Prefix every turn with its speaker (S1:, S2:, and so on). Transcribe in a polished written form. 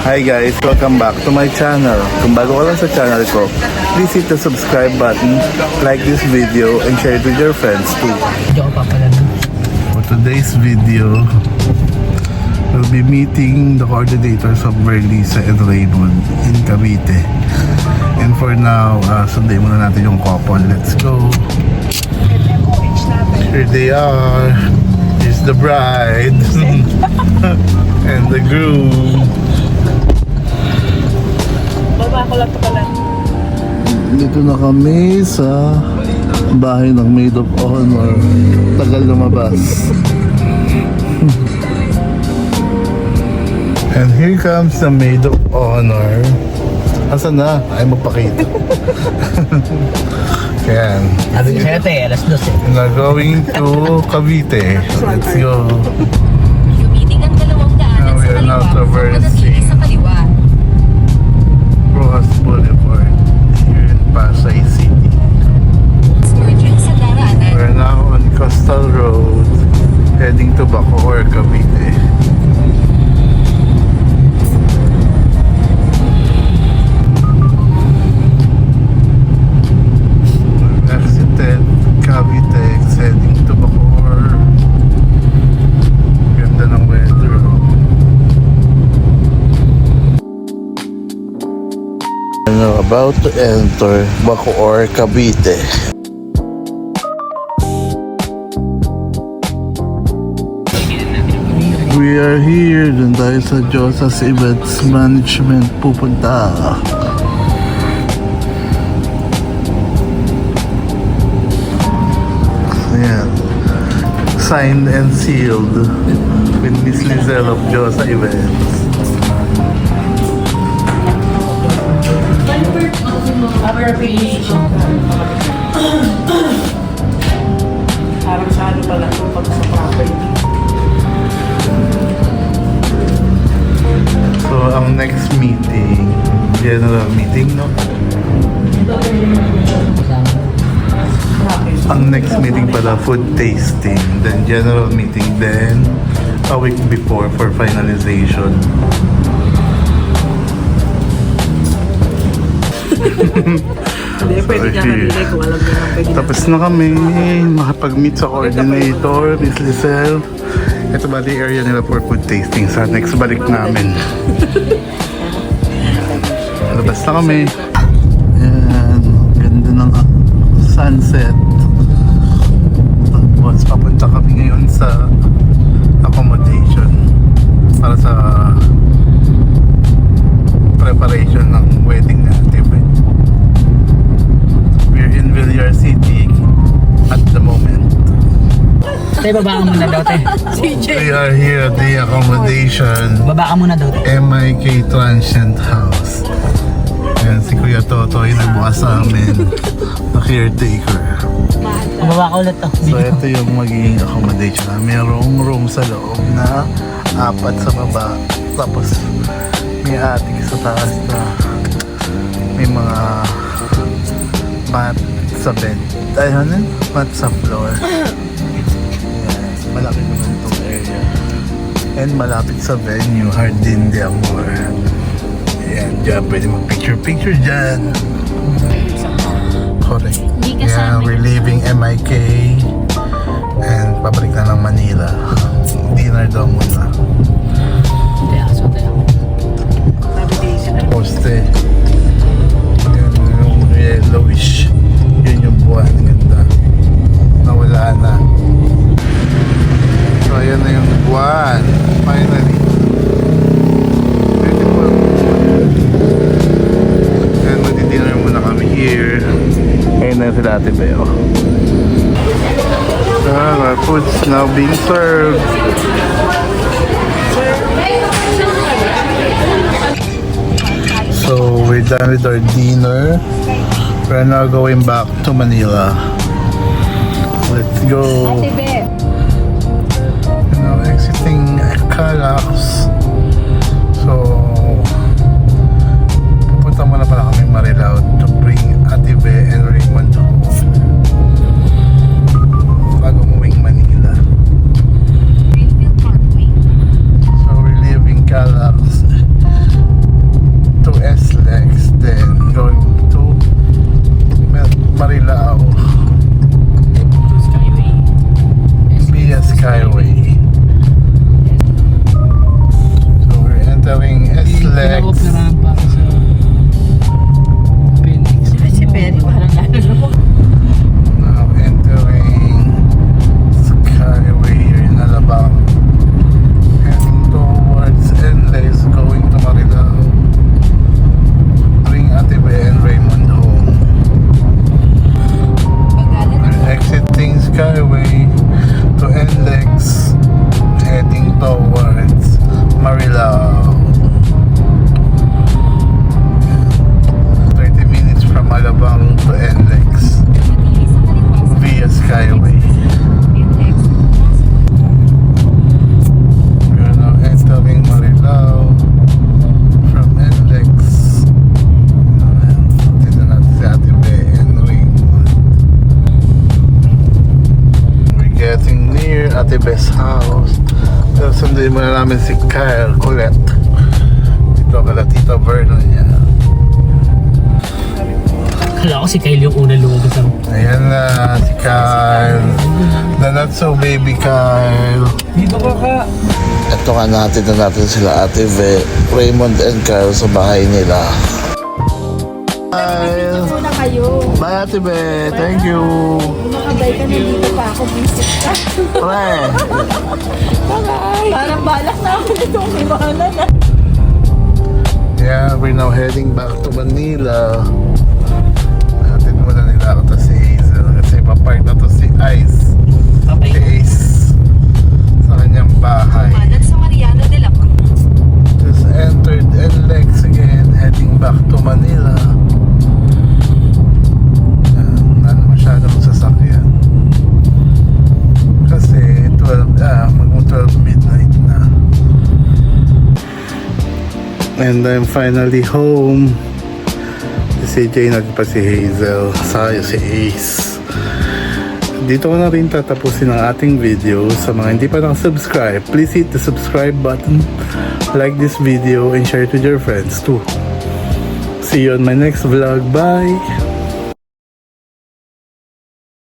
S1: Hi guys, welcome back to my channel. Kung bago ka lang sa channel ko, please hit the subscribe button, like this video, and share it with your friends too. For today's video, we'll be meeting the coordinators of Berlisa and Raymond in Cavite. And for now, sunday muna natin yung couple. Let's go! Here they are. Here's the bride and the groom.
S2: Baba ko lang ito pala.
S1: Dito na kami sa bahay ng Maid of Honor. Tagal lumabas. And here comes the Maid of Honor. Asan na? Ay, magpakita. Ayan.
S3: Sabi ko sa'yo, alas 12.
S1: We're going to Cavite. Let's go.
S4: Tumiting ang dalawang daanan
S1: Now we
S4: sa
S1: are now
S4: kaliwa,
S1: traversing
S4: manatili sa kaliwa.
S1: Rojas Boulevard here in Pasay City.
S4: Merging sa daraanan.
S1: We're now on Coastal Road heading to Bacoor, Cavite. Exited Cavite, heading to Bacoor. Ganda ng weather. We're about to enter Bacoor, Cavite. We are here. Dun tayo sa Josas Events Management pupunta. Ayan. Signed and sealed with Miss Lizelle of Josa Events.
S2: Parang sa ano pala ito pag sa property.
S1: So, ang next meeting, general meeting, no? Ang next meeting pala, food tasting, then general meeting, then a week before for finalization.
S2: Hindi, pwede ka nabili kung alam niya lang pwede
S1: Tapos na kami makapag-meet sa coordinator, Miss Lizelle. Ito ba the area nila for food tasting sa next balik namin. Labas na kami. Ayan, ganda ng sunset. Tapos papunta kami ngayon sa accommodation para sa preparation ng wedding natin. We're in Villar City at the moment.
S3: Tayo, baba ka muna daw, te.
S1: We are here at the accommodation
S3: Baba ka muna daw, te.
S1: MIK Transient House. Ayan, si Kuya Totoy nagbukas sa amin na caretaker.
S3: Baba ka ulit, to.
S1: So ito yung magiging accommodation. Merong room sa loob na 4 sa baba. Tapos may attic sa taas na may mga mat sa bed. Ay, ano? Mat sa floor. Yes, malaki naman itong area. And malapit sa venue, Jardin de Amor. Ayan, dyan pwede mag-picture-picture dyan. Correct. Yeah, we're leaving MIK and pabalik na ng Manila. Dinner daw muna.
S3: Te, aso, te.
S1: Poste. Yun, yung yellowish. Yun yung buwan. Ganda. Nawala na. So, ayan na yung buwan. Finally. Beautiful. And magdi-dinner muna kami here. Ayun na sila Ate Beo. Our food's now being served. So we're done with our dinner. We're now going back to Manila. Let's go. We're now exiting Calax. So pupunta muna pala kami Marilao to bring Ate Be and Raymond home bago umuwing Manila.
S4: Greenfield Parkway.
S1: So we're leaving Calax Dadali muna namin si Kyle Colette. Dito kala Tita Vernon niya.
S3: Kala ko si Kyle yung unang lumabas ako.
S1: Ayan na, si Kyle. The not so baby Kyle.
S3: Dito ka ka.
S1: Ito nga natin sila Ate Ve, Raymond and Kyle sa bahay nila. Kyle.
S2: Muna kayo.
S1: Bye Ate Ve, thank you.
S2: Makabay ka, nandito pa ako. Visit ka.
S1: Pre.
S2: Parang balak na ako nitong iwanan na.
S1: Yeah, we're now heading back to Manila. Natin muna nila ako to si Hazel kasi papark na to si Ice.
S3: Papay.
S1: Si Ace sa kanyang bahay.
S4: Kanan sa Mariano de la Cruz.
S1: Just entered NLEX again, heading back to Manila. Wala na masyadong sasakyan. Kasi 12 midnight na. And I'm finally home. Si CJ nagpa si Hazel, saka si Ace. Dito ko na rin tatapusin ang ating video. Sa mga hindi pa nakasubscribe, please hit the subscribe button, like this video, and share it with your friends too. See you on my next vlog. Bye!